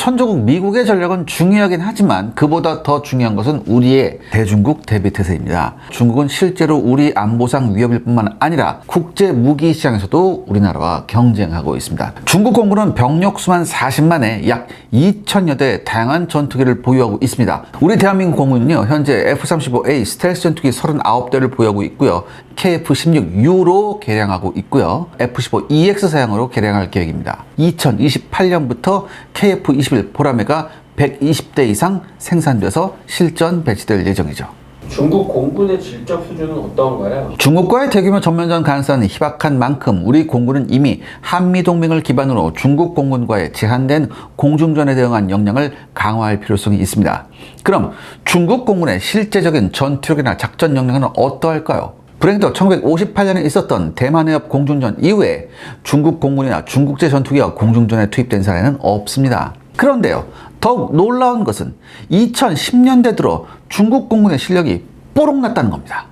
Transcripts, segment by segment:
천조국 미국의 전략은 중요하긴 하지만 그보다 더 중요한 것은 우리의 대중국 대비태세입니다. 중국은 실제로 우리 안보상 위협일 뿐만 아니라 국제 무기 시장에서도 우리나라와 경쟁하고 있습니다. 중국 공군은 병력 수만 40만에 약 2천여 대 다양한 전투기를 보유하고 있습니다. 우리 대한민국 공군은요, 현재 F-35A 스텔스 전투기 39대를 보유하고 있고요. KF-16U로 개량하고 있고요. F-15EX 사양으로 개량할 계획입니다. 2028년부터 KF-21 보라매가 120대 이상 생산돼서 실전 배치될 예정이죠. 중국 공군의 질적 수준은 어떤가요? 중국과의 대규모 전면전 가능성이 희박한 만큼 우리 공군은 이미 한미동맹을 기반으로 중국 공군과의 제한된 공중전에 대응한 역량을 강화할 필요성이 있습니다. 그럼 중국 공군의 실제적인 전투력이나 작전 역량은 어떠할까요? 불행히도 1958년에 있었던 대만해협 공중전 이후에 중국 공군이나 중국제 전투기가 공중전에 투입된 사례는 없습니다. 그런데요, 더욱 놀라운 것은 2010년대 들어 중국 공군의 실력이 뽀록 났다는 겁니다.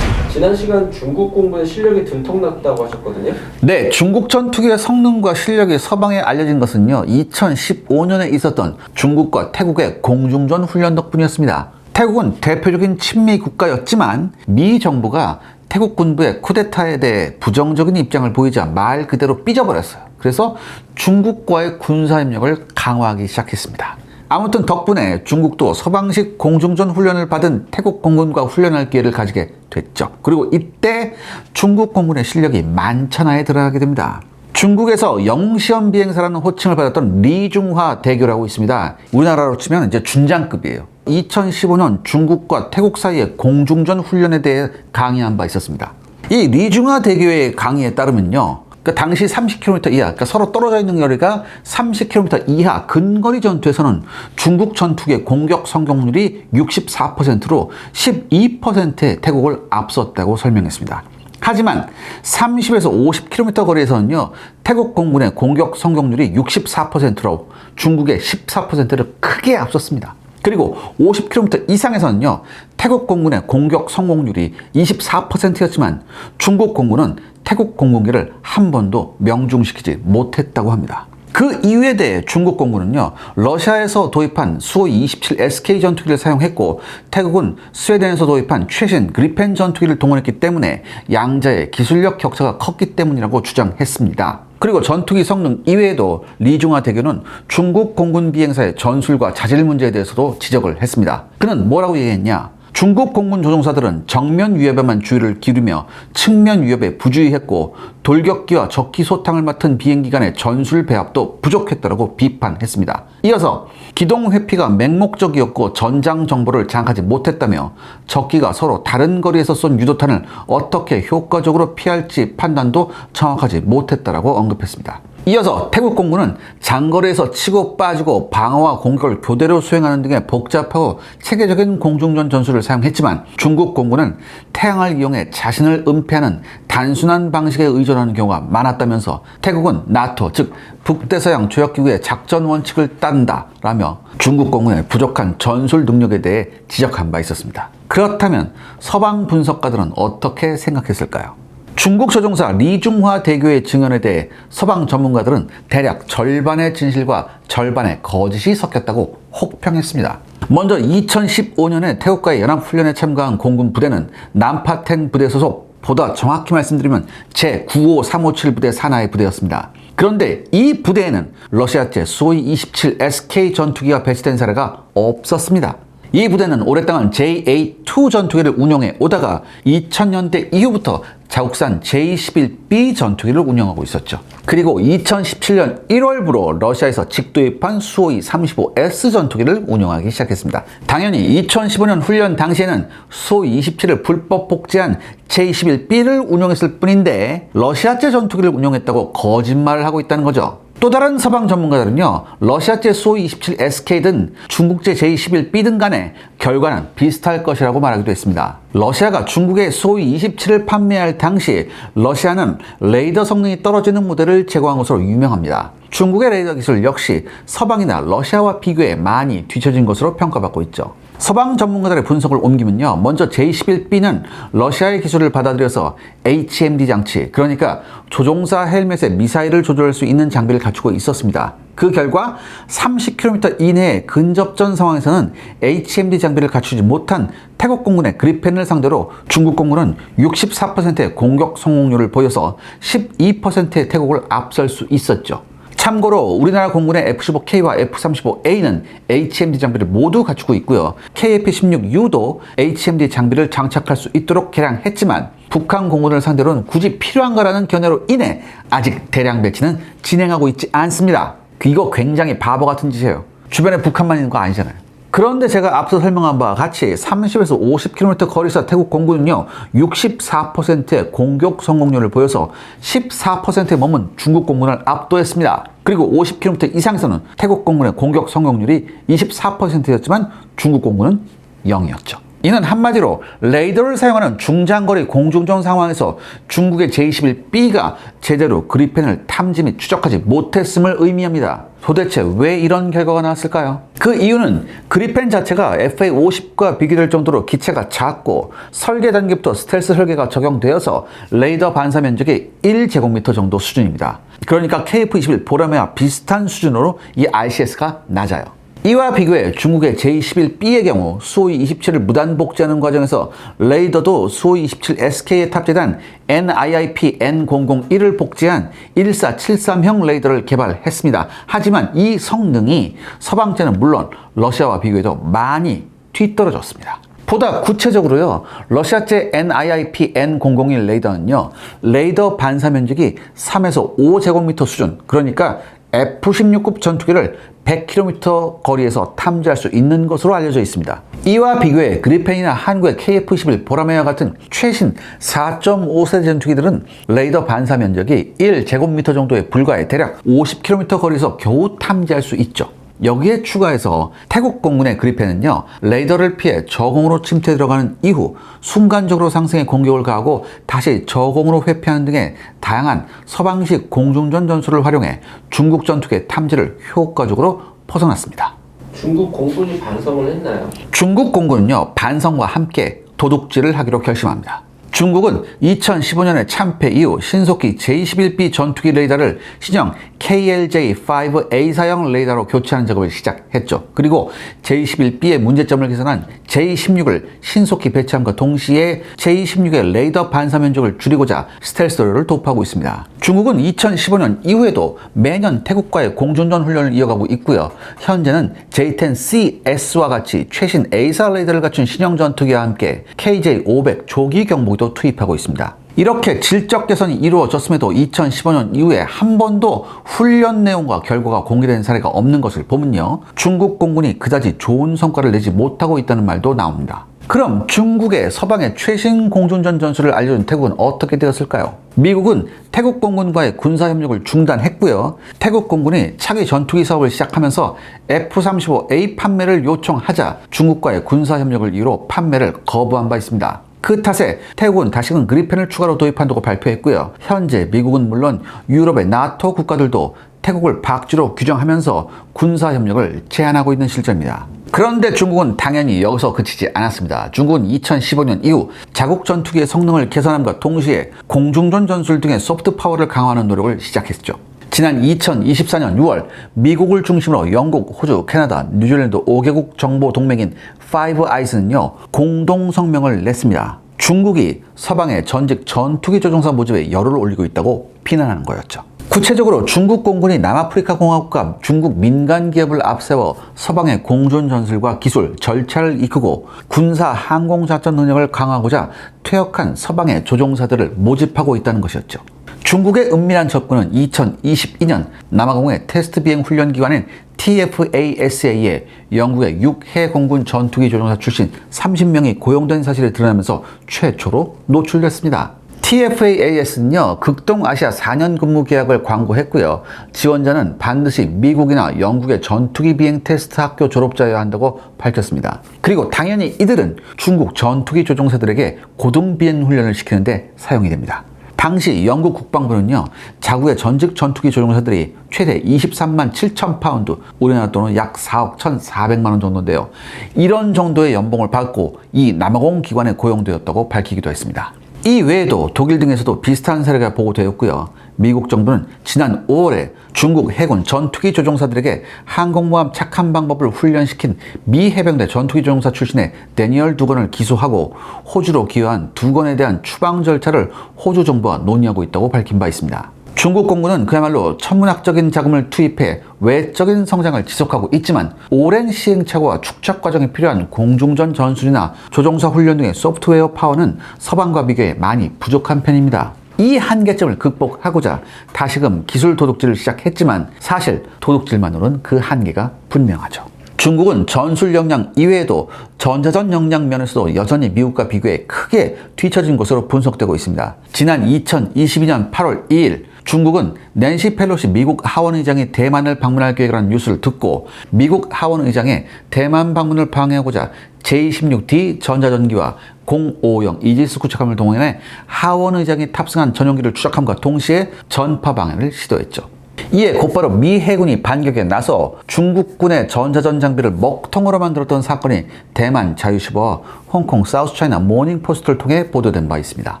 지난 시간 중국 공군의 실력이 들통났다고 하셨거든요. 네, 중국 전투기의 성능과 실력이 서방에 알려진 것은요, 2015년에 있었던 중국과 태국의 공중전 훈련 덕분이었습니다. 태국은 대표적인 친미 국가였지만 미 정부가 태국 군부의 쿠데타에 대해 부정적인 입장을 보이자 말 그대로 삐져버렸어요. 그래서 중국과의 군사협력을 강화하기 시작했습니다. 아무튼 덕분에 중국도 서방식 공중전 훈련을 받은 태국 공군과 훈련할 기회를 가지게 됐죠. 그리고 이때 중국 공군의 실력이 만천하에 들어가게 됩니다. 중국에서 영시험 비행사라는 호칭을 받았던 리중화 대교라고 있습니다. 우리나라로 치면 이제 준장급이에요. 2015년 중국과 태국 사이의 공중전 훈련에 대해 강의한 바 있었습니다. 이 리중화 대교의 강의에 따르면요, 그러니까 당시 30km 이하, 그러니까 서로 떨어져 있는 거리가 30km 이하 근거리 전투에서는 중국 전투기의 공격 성공률이 64%로 12%의 태국을 앞섰다고 설명했습니다. 하지만 30에서 50km 거리에서는요, 태국 공군의 공격 성공률이 64%로 중국의 14%를 크게 앞섰습니다. 그리고 50km 이상에서는요, 태국 공군의 공격 성공률이 24%였지만 중국 공군은 태국 공군기를 한 번도 명중시키지 못했다고 합니다. 그 이유에 대해 중국 공군은요, 러시아에서 도입한 수호이 27 SK 전투기를 사용했고 태국은 스웨덴에서 도입한 최신 그리펜 전투기를 동원했기 때문에 양자의 기술력 격차가 컸기 때문이라고 주장했습니다. 그리고 전투기 성능 이외에도 리중화 대교는 중국 공군 비행사의 전술과 자질 문제에 대해서도 지적을 했습니다. 그는 뭐라고 얘기했냐? 중국 공군 조종사들은 정면 위협에만 주의를 기울이며 측면 위협에 부주의했고 돌격기와 적기 소탕을 맡은 비행기 간의 전술 배합도 부족했다고 비판했습니다. 이어서 기동 회피가 맹목적이었고 전장 정보를 장악하지 못했다며 적기가 서로 다른 거리에서 쏜 유도탄을 어떻게 효과적으로 피할지 판단도 정확하지 못했다고 언급했습니다. 이어서 태국 공군은 장거리에서 치고 빠지고 방어와 공격을 교대로 수행하는 등의 복잡하고 체계적인 공중전 전술을 사용했지만 중국 공군은 태양을 이용해 자신을 은폐하는 단순한 방식에 의존하는 경우가 많았다면서 태국은 나토, 즉 북대서양 조약기구의 작전 원칙을 따른다라며 중국 공군의 부족한 전술 능력에 대해 지적한 바 있었습니다. 그렇다면 서방 분석가들은 어떻게 생각했을까요? 중국 조종사 리중화 대교의 증언에 대해 서방 전문가들은 대략 절반의 진실과 절반의 거짓이 섞였다고 혹평했습니다. 먼저 2015년에 태국과의 연합훈련에 참가한 공군 부대는 난파텐 부대 소속, 보다 정확히 말씀드리면 제95357 부대 산하의 부대였습니다. 그런데 이 부대에는 러시아제 수호이 27 SK 전투기가 배치된 사례가 없었습니다. 이 부대는 오랫동안 JA2 전투기를 운용해 오다가 2000년대 이후부터 자국산 J11B 전투기를 운영하고 있었죠. 그리고 2017년 1월부로 러시아에서 직도입한 수호이 35S 전투기를 운영하기 시작했습니다. 당연히 2015년 훈련 당시에는 수호이 27을 불법 복제한 J11B를 운용했을 뿐인데 러시아제 전투기를 운용했다고 거짓말을 하고 있다는 거죠. 또 다른 서방 전문가들은요, 러시아제 SU-27SK 든 중국제 J-11B 등 간에 결과는 비슷할 것이라고 말하기도 했습니다. 러시아가 중국에 SU-27을 판매할 당시 러시아는 레이더 성능이 떨어지는 모델을 제공한 것으로 유명합니다. 중국의 레이더 기술 역시 서방이나 러시아와 비교해 많이 뒤처진 것으로 평가받고 있죠. 서방 전문가들의 분석을 옮기면요, 먼저 J-11B는 러시아의 기술을 받아들여서 HMD 장치, 그러니까 조종사 헬멧에 미사일을 조절할 수 있는 장비를 갖추고 있었습니다. 그 결과 30km 이내의 근접전 상황에서는 HMD 장비를 갖추지 못한 태국 공군의 그리펜을 상대로 중국 공군은 64%의 공격 성공률을 보여서 12%의 태국을 앞설 수 있었죠. 참고로 우리나라 공군의 F-15K와 F-35A는 HMD 장비를 모두 갖추고 있고요. KF-16U도 HMD 장비를 장착할 수 있도록 개량했지만 북한 공군을 상대로는 굳이 필요한가라는 견해로 인해 아직 대량 배치는 진행하고 있지 않습니다. 이거 굉장히 바보 같은 짓이에요. 주변에 북한만 있는 거 아니잖아요. 그런데 제가 앞서 설명한 바와 같이 30에서 50km 거리에서 태국 공군은요 64%의 공격 성공률을 보여서 14%에 머문 중국 공군을 압도했습니다. 그리고 50km 이상에서는 태국 공군의 공격 성공률이 24%였지만 중국 공군은 0이었죠. 이는 한마디로 레이더를 사용하는 중장거리 공중전 상황에서 중국의 J-11B가 제대로 그리펜을 탐지 및 추적하지 못했음을 의미합니다. 도대체 왜 이런 결과가 나왔을까요? 그 이유는 그리펜 자체가 FA-50과 비교될 정도로 기체가 작고 설계 단계부터 스텔스 설계가 적용되어서 레이더 반사 면적이 1제곱미터 정도 수준입니다. 그러니까 KF-21 보라매와 비슷한 수준으로 이 RCS가 낮아요. 이와 비교해 중국의 J-11B의 경우 SU-27을 무단 복제하는 과정에서 레이더도 SU-27SK에 탑재된 NIIP N001을 복제한 1473형 레이더를 개발했습니다. 하지만 이 성능이 서방제는 물론 러시아와 비교해도 많이 뒤떨어졌습니다. 보다 구체적으로요, 러시아제 NIIP N001 레이더는요, 레이더 반사 면적이 3에서 5제곱미터 수준, 그러니까 F-16급 전투기를 100km 거리에서 탐지할 수 있는 것으로 알려져 있습니다. 이와 비교해 그리펜이나 한국의 KF-21 보라매와 같은 최신 4.5세대 전투기들은 레이더 반사 면적이 1제곱미터 정도에 불과해 대략 50km 거리에서 겨우 탐지할 수 있죠. 여기에 추가해서 태국 공군의 그리펜은요, 레이더를 피해 저공으로 침투해 들어가는 이후 순간적으로 상승의 공격을 가하고 다시 저공으로 회피하는 등의 다양한 서방식 공중전 전술을 활용해 중국 전투기의 탐지를 효과적으로 벗어났습니다. 중국 공군이 반성을 했나요? 중국 공군은요, 반성과 함께 도둑질을 하기로 결심합니다. 중국은 2015년에 참패 이후 신속히 J-11B 전투기 레이더를 신형 KLJ-5A사형 레이더로 교체하는 작업을 시작했죠. 그리고 J-11B의 문제점을 개선한 J-16을 신속히 배치함과 동시에 J-16의 레이더 반사 면적을 줄이고자 스텔스를 도입하고 있습니다. 중국은 2015년 이후에도 매년 태국과의 공중전 훈련을 이어가고 있고요. 현재는 J-10CS와 같이 최신 A사 레이더를 갖춘 신형 전투기와 함께 KJ-500 조기 경보기도 투입하고 있습니다. 이렇게 질적 개선이 이루어졌음에도 2015년 이후에 한 번도 훈련 내용과 결과가 공개된 사례가 없는 것을 보면요, 중국 공군이 그다지 좋은 성과를 내지 못하고 있다는 말도 나옵니다. 그럼 중국의 서방의 최신 공중전 전술을 알려준 태국은 어떻게 되었을까요? 미국은 태국 공군과의 군사협력을 중단했고요. 태국 공군이 차기 전투기 사업을 시작하면서 F-35A 판매를 요청하자 중국과의 군사협력을 이유로 판매를 거부한 바 있습니다. 그 탓에 태국은 다시금 그리펜을 추가로 도입한다고 발표했고요. 현재 미국은 물론 유럽의 나토 국가들도 태국을 박쥐로 규정하면서 군사협력을 제한하고 있는 실정입니다. 그런데 중국은 당연히 여기서 그치지 않았습니다. 중국은 2015년 이후 자국 전투기의 성능을 개선함과 동시에 공중전 전술 등의 소프트 파워를 강화하는 노력을 시작했죠. 지난 2024년 6월 미국을 중심으로 영국, 호주, 캐나다, 뉴질랜드 5개국 정보 동맹인 파이브 아이스는요, 공동 성명을 냈습니다. 중국이 서방의 전직 전투기 조종사 모집에 열을 올리고 있다고 비난하는 거였죠. 구체적으로 중국 공군이 남아프리카 공화국과 중국 민간 기업을 앞세워 서방의 공중 전술과 기술, 절차를 이끌고 군사 항공 작전 능력을 강화하고자 퇴역한 서방의 조종사들을 모집하고 있다는 것이었죠. 중국의 은밀한 접근은 2022년 남아공의 테스트 비행 훈련 기관인 TFASA에 영국의 6해 공군 전투기 조종사 출신 30명이 고용된 사실이 드러나면서 최초로 노출됐습니다. TFAAS는요, 극동아시아 4년 근무 계약을 광고했고요. 지원자는 반드시 미국이나 영국의 전투기 비행 테스트 학교 졸업자여야 한다고 밝혔습니다. 그리고 당연히 이들은 중국 전투기 조종사들에게 고등 비행 훈련을 시키는데 사용이 됩니다. 당시 영국 국방부는요, 자국의 전직 전투기 조종사들이 최대 23만 7천 파운드, 우리나라 돈은 약 4억 1,400만 원 정도인데요. 이런 정도의 연봉을 받고 이 남아공 기관에 고용되었다고 밝히기도 했습니다. 이 외에도 독일 등에서도 비슷한 사례가 보고되었고요. 미국 정부는 지난 5월에 중국 해군 전투기 조종사들에게 항공모함 착한 방법을 훈련시킨 미 해병대 전투기 조종사 출신의 데니얼 두건을 기소하고 호주로 기여한 두건에 대한 추방 절차를 호주 정부와 논의하고 있다고 밝힌 바 있습니다. 중국 공군은 그야말로 천문학적인 자금을 투입해 외적인 성장을 지속하고 있지만 오랜 시행착오와 축적 과정이 필요한 공중전 전술이나 조종사 훈련 등의 소프트웨어 파워는 서방과 비교해 많이 부족한 편입니다. 이 한계점을 극복하고자 다시금 기술 도둑질을 시작했지만 사실 도둑질만으로는 그 한계가 분명하죠. 중국은 전술 역량 이외에도 전자전 역량 면에서도 여전히 미국과 비교해 크게 뒤처진 것으로 분석되고 있습니다. 지난 2022년 8월 2일 중국은 낸시 펠로시 미국 하원의장이 대만을 방문할 계획이라는 뉴스를 듣고 미국 하원의장의 대만 방문을 방해하고자 J-16D 전자전기와 050 이지스 구축함을 동원해 하원의장이 탑승한 전용기를 추적함과 동시에 전파 방해를 시도했죠. 이에 곧바로 미 해군이 반격에 나서 중국군의 전자전 장비를 먹통으로 만들었던 사건이 대만 자유시보와 홍콩 사우스차이나 모닝포스트를 통해 보도된 바 있습니다.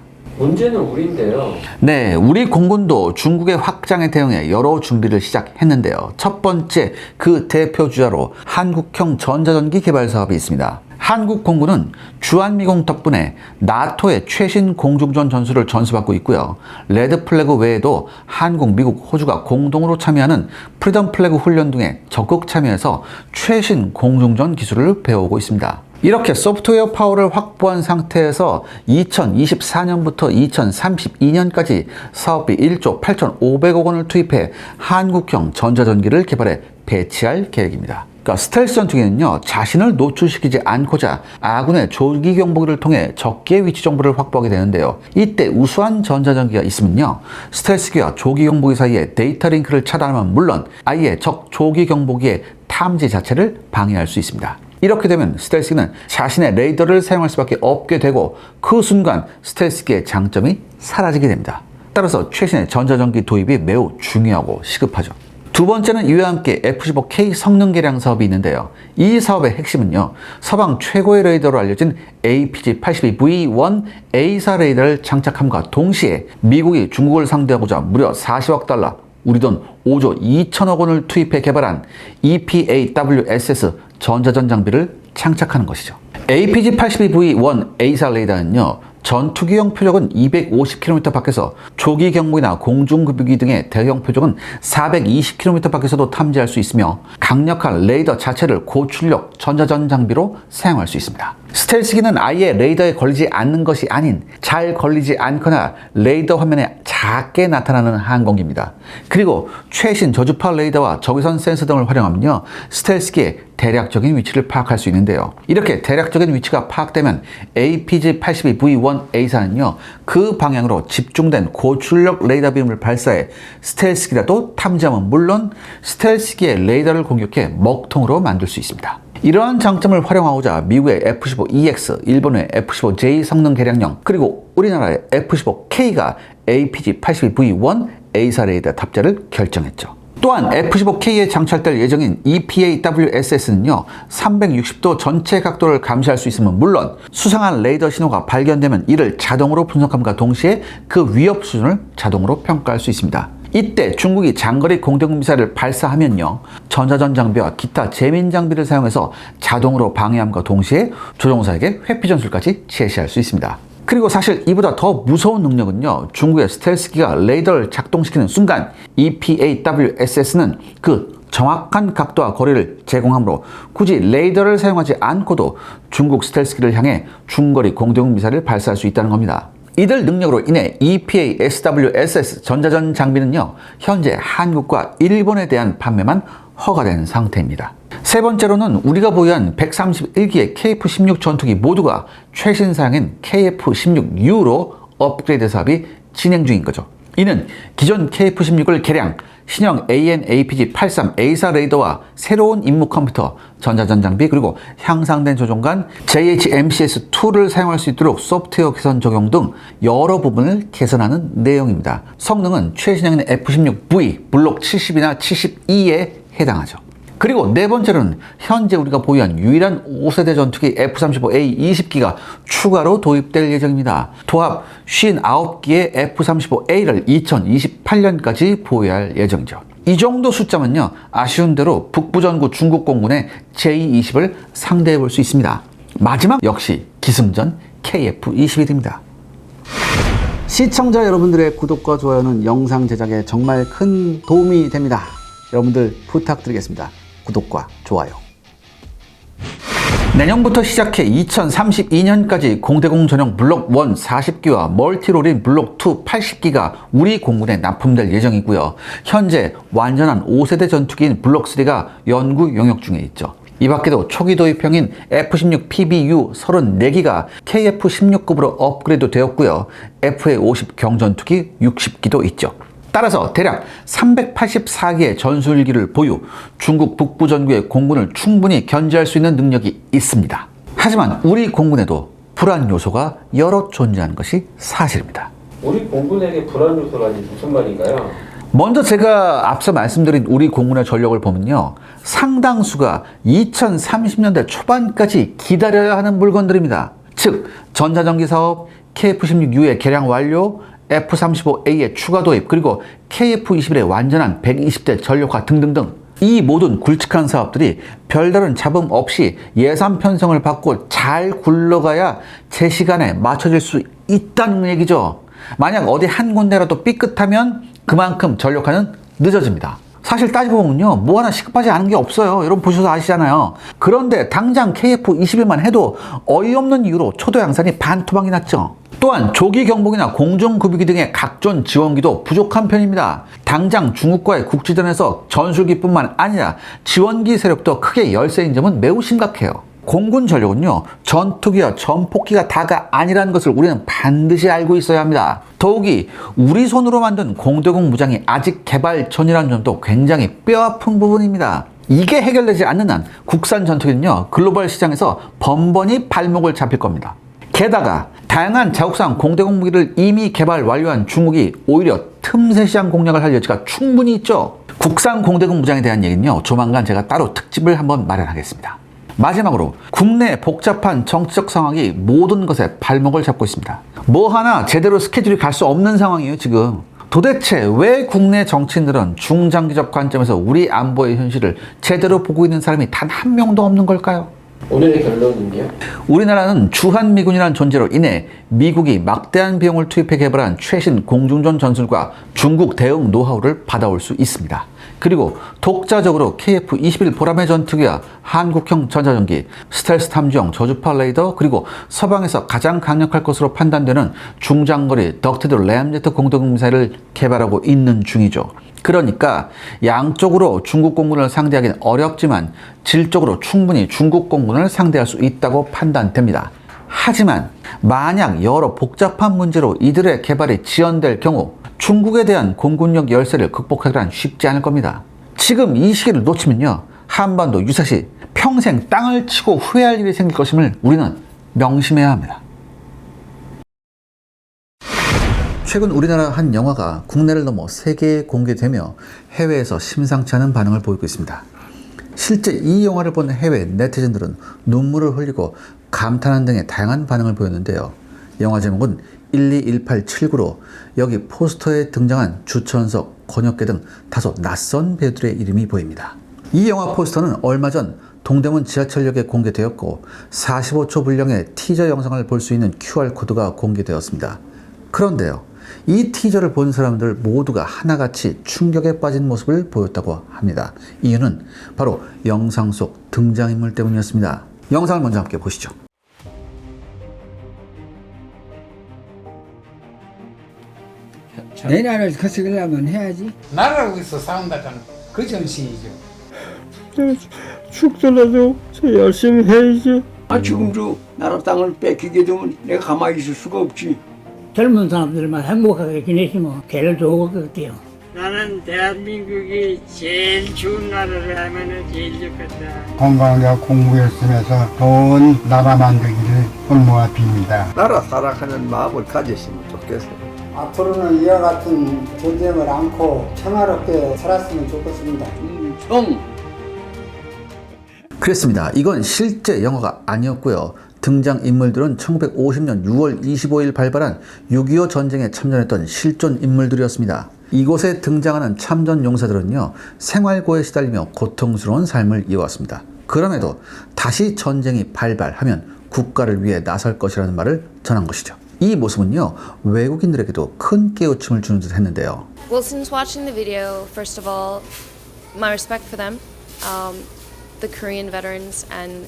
문제는 우리인데요. 네, 우리 공군도 중국의 확장에 대응해 여러 준비를 시작했는데요. 첫 번째 그 대표주자로 한국형 전자전기 개발 사업이 있습니다. 한국 공군은 주한미공 덕분에 나토의 최신 공중전 전술을 전수받고 있고요. 레드 플래그 외에도 한국, 미국, 호주가 공동으로 참여하는 프리덤 플래그 훈련 등에 적극 참여해서 최신 공중전 기술을 배우고 있습니다. 이렇게 소프트웨어 파워를 확보한 상태에서 2024년부터 2032년까지 사업비 1조 8,500억 원을 투입해 한국형 전자전기를 개발해 배치할 계획입니다. 그러니까 스텔스 전투기는요, 자신을 노출시키지 않고자 아군의 조기 경보기를 통해 적기의 위치 정보를 확보하게 되는데요. 이때 우수한 전자전기가 있으면요, 스텔스기와 조기 경보기 사이에 데이터 링크를 차단하면 물론 아예 적 조기 경보기의 탐지 자체를 방해할 수 있습니다. 이렇게 되면 스텔스기는 자신의 레이더를 사용할 수밖에 없게 되고 그 순간 스텔스기의 장점이 사라지게 됩니다. 따라서 최신의 전자전기 도입이 매우 중요하고 시급하죠. 두 번째는 이와 함께 F-15K 성능 개량 사업이 있는데요. 이 사업의 핵심은요, 서방 최고의 레이더로 알려진 APG-82V1 A사 레이더를 장착함과 동시에 미국이 중국을 상대하고자 무려 40억 달러, 우리 돈 5조 2천억 원을 투입해 개발한 EPAWSS 전자전 장비를 장착하는 것이죠. APG-82V1 A사 레이더는요, 전투기용 표적은 250km 밖에서 조기 경보기나 공중급유기 등의 대형 표적은 420km 밖에서도 탐지할 수 있으며 강력한 레이더 자체를 고출력 전자전 장비로 사용할 수 있습니다. 스텔스기는 아예 레이더에 걸리지 않는 것이 아닌 잘 걸리지 않거나 레이더 화면에 작게 나타나는 항공기입니다. 그리고 최신 저주파 레이더와 적외선 센서 등을 활용하면요, 스텔스기의 대략적인 위치를 파악할 수 있는데요. 이렇게 대략적인 위치가 파악되면 APG-82V1 A사는요, 그 방향으로 집중된 고출력 레이더 빔을 발사해 스텔스기라도 탐지하면 물론 스텔스기의 레이더를 공격해 먹통으로 만들 수 있습니다. 이러한 장점을 활용하고자 미국의 F-15EX, 일본의 F-15J 성능 개량형, 그리고 우리나라의 F-15K가 APG-82V1 A사 레이더 탑재를 결정했죠. 또한 F-15K에 장착될 예정인 EPAWSS는요, 360도 전체 각도를 감시할 수 있으면 물론 수상한 레이더 신호가 발견되면 이를 자동으로 분석함과 동시에 그 위협 수준을 자동으로 평가할 수 있습니다. 이때 중국이 장거리 공격 미사일을 발사하면요, 전자전 장비와 기타 재민 장비를 사용해서 자동으로 방해함과 동시에 조종사에게 회피 전술까지 제시할 수 있습니다. 그리고 사실 이보다 더 무서운 능력은요, 중국의 스텔스기가 레이더를 작동시키는 순간 EPAWSS는 그 정확한 각도와 거리를 제공하므로 굳이 레이더를 사용하지 않고도 중국 스텔스기를 향해 중거리 공격 미사일을 발사할 수 있다는 겁니다. 이들 능력으로 인해 EPASWSS 전자전 장비는요, 현재 한국과 일본에 대한 판매만 허가된 상태입니다. 세 번째로는 우리가 보유한 131기의 KF-16 전투기 모두가 최신 사양인 KF-16U로 업그레이드 사업이 진행 중인 거죠. 이는 기존 KF-16을 개량, 신형 AN/APG-83 레이더와 새로운 임무 컴퓨터, 전자전 장비 그리고 향상된 조종관 JHMCS2를 사용할 수 있도록 소프트웨어 개선 적용 등 여러 부분을 개선하는 내용입니다. 성능은 최신형인 F-16V 블록 70이나 72에 해당하죠. 그리고 네 번째로는 현재 우리가 보유한 유일한 5세대 전투기 F-35A 20기가 추가로 도입될 예정입니다. 도합 59기의 F-35A를 2028년까지 보유할 예정이죠. 이 정도 숫자면요, 아쉬운 대로 북부전구 중국 공군의 J-20을 상대해 볼 수 있습니다. 마지막 역시 기승전 KF-21입니다. 시청자 여러분들의 구독과 좋아요는 영상 제작에 정말 큰 도움이 됩니다. 여러분들 부탁드리겠습니다. 구독과 좋아요. 내년부터 시작해 2032년까지 공대공 전용 블록 1 40기와 멀티롤인 블록 2 80기가 우리 공군에 납품될 예정이고요. 현재 완전한 5세대 전투기인 블록 3가 연구 용역 중에 있죠. 이 밖에도 초기 도입형인 F-16 PBU 34기가 KF-16급으로 업그레이드 되었고요. FA-50 경전투기 60기도 있죠. 따라서 대략 384기의 전술기를 보유, 중국 북부 전구의 공군을 충분히 견제할 수 있는 능력이 있습니다. 하지만 우리 공군에도 불안 요소가 여러 존재하는 것이 사실입니다. 우리 공군에게 불안 요소라니 무슨 말인가요? 먼저 제가 앞서 말씀드린 우리 공군의 전력을 보면요, 상당수가 2030년대 초반까지 기다려야 하는 물건들입니다. 즉 전자전기 사업, KF-16U의 개량 완료, F-35A의 추가 도입, 그리고 KF-21의 완전한 120대 전력화 등등등, 이 모든 굵직한 사업들이 별다른 잡음 없이 예산 편성을 받고 잘 굴러가야 제 시간에 맞춰질 수 있다는 얘기죠. 만약 어디 한 군데라도 삐끗하면 그만큼 전력화는 늦어집니다. 사실 따지고 보면요, 뭐 하나 시급하지 않은 게 없어요. 여러분 보셔서 아시잖아요. 그런데 당장 KF-21만 해도 어이없는 이유로 초도 양산이 반토막이 났죠. 또한 조기 경보기나 공중급유기 등의 각종 지원기도 부족한 편입니다. 당장 중국과의 국지전에서 전술기뿐만 아니라 지원기 세력도 크게 열세인 점은 매우 심각해요. 공군 전력은요, 전투기와 전폭기가 다가 아니라는 것을 우리는 반드시 알고 있어야 합니다. 더욱이 우리 손으로 만든 공대공 무장이 아직 개발 전이라는 점도 굉장히 뼈아픈 부분입니다. 이게 해결되지 않는 한 국산 전투기는요, 글로벌 시장에서 번번이 발목을 잡힐 겁니다. 게다가 다양한 자국산 공대공 무기를 이미 개발 완료한 중국이 오히려 틈새 시장 공략을 할 여지가 충분히 있죠. 국산 공대공 무장에 대한 얘기는요, 조만간 제가 따로 특집을 한번 마련하겠습니다. 마지막으로 국내 복잡한 정치적 상황이 모든 것에 발목을 잡고 있습니다. 뭐 하나 제대로 스케줄이 갈 수 없는 상황이에요, 지금. 도대체 왜 국내 정치인들은 중장기적 관점에서 우리 안보의 현실을 제대로 보고 있는 사람이 단 한 명도 없는 걸까요? 오늘의 결론은요? 우리나라는 주한미군이라는 존재로 인해 미국이 막대한 비용을 투입해 개발한 최신 공중전 전술과 중국 대응 노하우를 받아올 수 있습니다. 그리고 독자적으로 KF-21 보라매 전투기와 한국형 전자전기, 스텔스 탐지용 저주파 레이더, 그리고 서방에서 가장 강력할 것으로 판단되는 중장거리 덕티드 램제트 공대공 미사일을 개발하고 있는 중이죠. 그러니까 양쪽으로 중국 공군을 상대하기는 어렵지만 질적으로 충분히 중국 공군을 상대할 수 있다고 판단됩니다. 하지만 만약 여러 복잡한 문제로 이들의 개발이 지연될 경우 중국에 대한 공군력 열세를 극복하기란 쉽지 않을 겁니다. 지금 이 시기를 놓치면요, 한반도 유사시 평생 땅을 치고 후회할 일이 생길 것임을 우리는 명심해야 합니다. 최근 우리나라 한 영화가 국내를 넘어 세계에 공개되며 해외에서 심상치 않은 반응을 보이고 있습니다. 실제 이 영화를 본 해외 네티즌들은 눈물을 흘리고 감탄하는 등의 다양한 반응을 보였는데요. 영화 제목은 121879로 여기 포스터에 등장한 주천석, 권혁계 등 다소 낯선 배우들의 이름이 보입니다. 이 영화 포스터는 얼마 전 동대문 지하철역에 공개되었고 45초 분량의 티저 영상을 볼 수 있는 QR코드가 공개되었습니다. 그런데요, 이 티저를 본 사람들 모두가 하나같이 충격에 빠진 모습을 보였다고 합니다. 이유는 바로 영상 속 등장인물 때문이었습니다. 영상을 먼저 함께 보시죠. 내 나라를 거스르려면 해야지. 나라고 있어 싸운다잖아. 그 정신이죠. 죽더라도 저 열심히 해야지. 지금도 나라 땅을 뺏기게 되면 내가 가만히 있을 수가 없지. 젊은 사람들만 행복하게 지내시면 제일 좋을 것 같아요. 나는 대한민국이 제일 좋은 나라를 하면은 제일 좋겠다. 건강하게 공부했으면서 좋은 나라 만들기를 부모와 빕니다. 나라 사랑하는 마음을 가지시면 좋겠어요. 앞으로는 이와 같은 전쟁을 않고 평화롭게 살았으면 좋겠습니다. 그랬습니다. 이건 실제 영화가 아니었고요. 등장 인물들은 1950년 6월 25일 발발한 6.25 전쟁에 참전했던 실존 인물들이었습니다. 이곳에 등장하는 참전 용사들은요, 생활고에 시달리며 고통스러운 삶을 이어왔습니다. 그럼에도 다시 전쟁이 발발하면 국가를 위해 나설 것이라는 말을 전한 것이죠. 이 모습은요, 외국인들에게도 큰 깨우침을 주는 듯 했는데요. Well, since watching the video, first of all, my respect for them, the Korean veterans and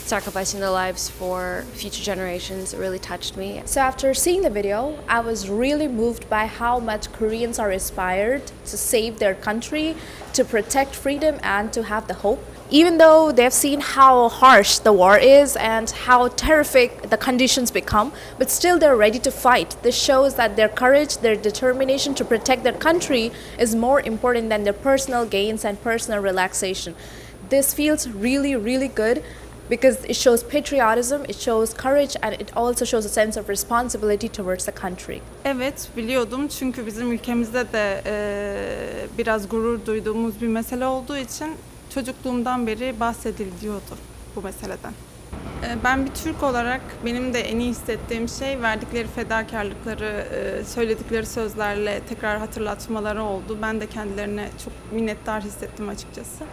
sacrificing their lives for future generations, it really touched me. So after seeing the video, I was really moved by how much Koreans are inspired to save their country, to protect freedom and to have the hope. Even though they've seen how harsh the war is and how terrific the conditions become, but still they're ready to fight. This shows that their courage, their determination to protect their country is more important than their personal gains and personal relaxation. This feels really, really good because it shows patriotism, it shows courage, and it also shows a sense of responsibility towards the country. Evet, biliyordum çünkü bizim ülkemizde de biraz gurur duyduğumuz bir mesele olduğu için çocukluğumdan beri bahsediliyordu bu meseleden. Ben bir Türk olarak benim de en iyi hissettiğim şey verdikleri fedakarlıkları, söyledikleri sözlerle tekrar hatırlatmaları oldu. Ben de kendilerine çok minnettar hissettim açıkçası.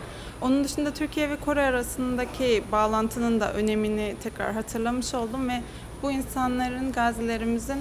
Onun dışında Türkiye ve Kore arasındaki bağlantının da önemini tekrar hatırlamış oldum ve bu insanların, gazilerimizin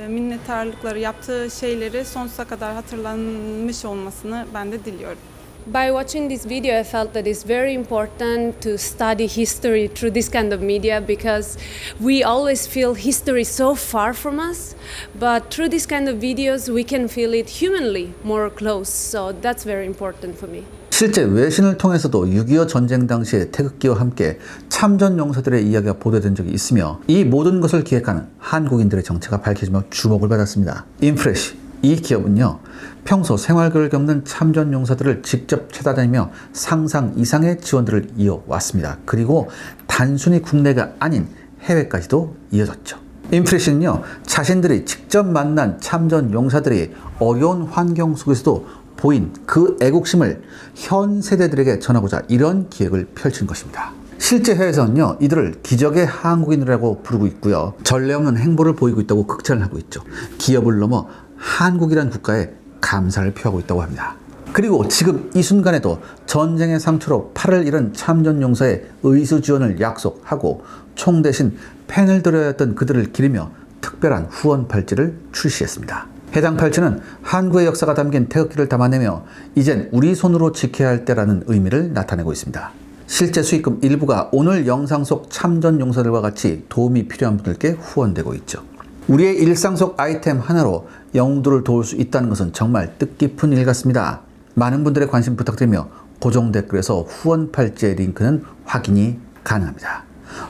minnettarlıkları, yaptığı şeyleri sonsuza kadar hatırlanmış olmasını ben de diliyorum. By watching this video, I felt that it's very important to study history through this kind of media because we always feel history so far from us, but through this kind of videos, we can feel it humanly more close. So that's very important for me. 실제 외신을 통해서도 6.25 전쟁 당시의 태극기와 함께 참전 용사들의 이야기가 보도된 적이 있으며 이 모든 것을 기획하는 한국인들의 정체가 밝혀지며 주목을 받았습니다. 인프레시, 이 기업은요, 평소 생활고를 겪는 참전 용사들을 직접 찾아다니며 상상 이상의 지원들을 이어왔습니다. 그리고 단순히 국내가 아닌 해외까지도 이어졌죠. 인프레시는요, 자신들이 직접 만난 참전 용사들이 어려운 환경 속에서도 보인 그 애국심을 현 세대들에게 전하고자 이런 기획을 펼친 것입니다. 실제 해외에서는요, 이들을 기적의 한국인이라고 부르고 있고요, 전례 없는 행보를 보이고 있다고 극찬을 하고 있죠. 기업을 넘어 한국이라는 국가에 감사를 표하고 있다고 합니다. 그리고 지금 이 순간에도 전쟁의 상처로 팔을 잃은 참전 용사의 의수 지원을 약속하고 총 대신 펜을 들어야 했던 그들을 기리며 특별한 후원 팔찌를 출시했습니다. 해당 팔찌는 한국의 역사가 담긴 태극기를 담아내며 이젠 우리 손으로 지켜야 할 때라는 의미를 나타내고 있습니다. 실제 수익금 일부가 오늘 영상 속 참전 용사들과 같이 도움이 필요한 분들께 후원되고 있죠. 우리의 일상 속 아이템 하나로 영웅들을 도울 수 있다는 것은 정말 뜻깊은 일 같습니다. 많은 분들의 관심 부탁드리며 고정 댓글에서 후원 팔찌의 링크는 확인이 가능합니다.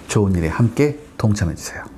좋은 일에 함께 동참해주세요.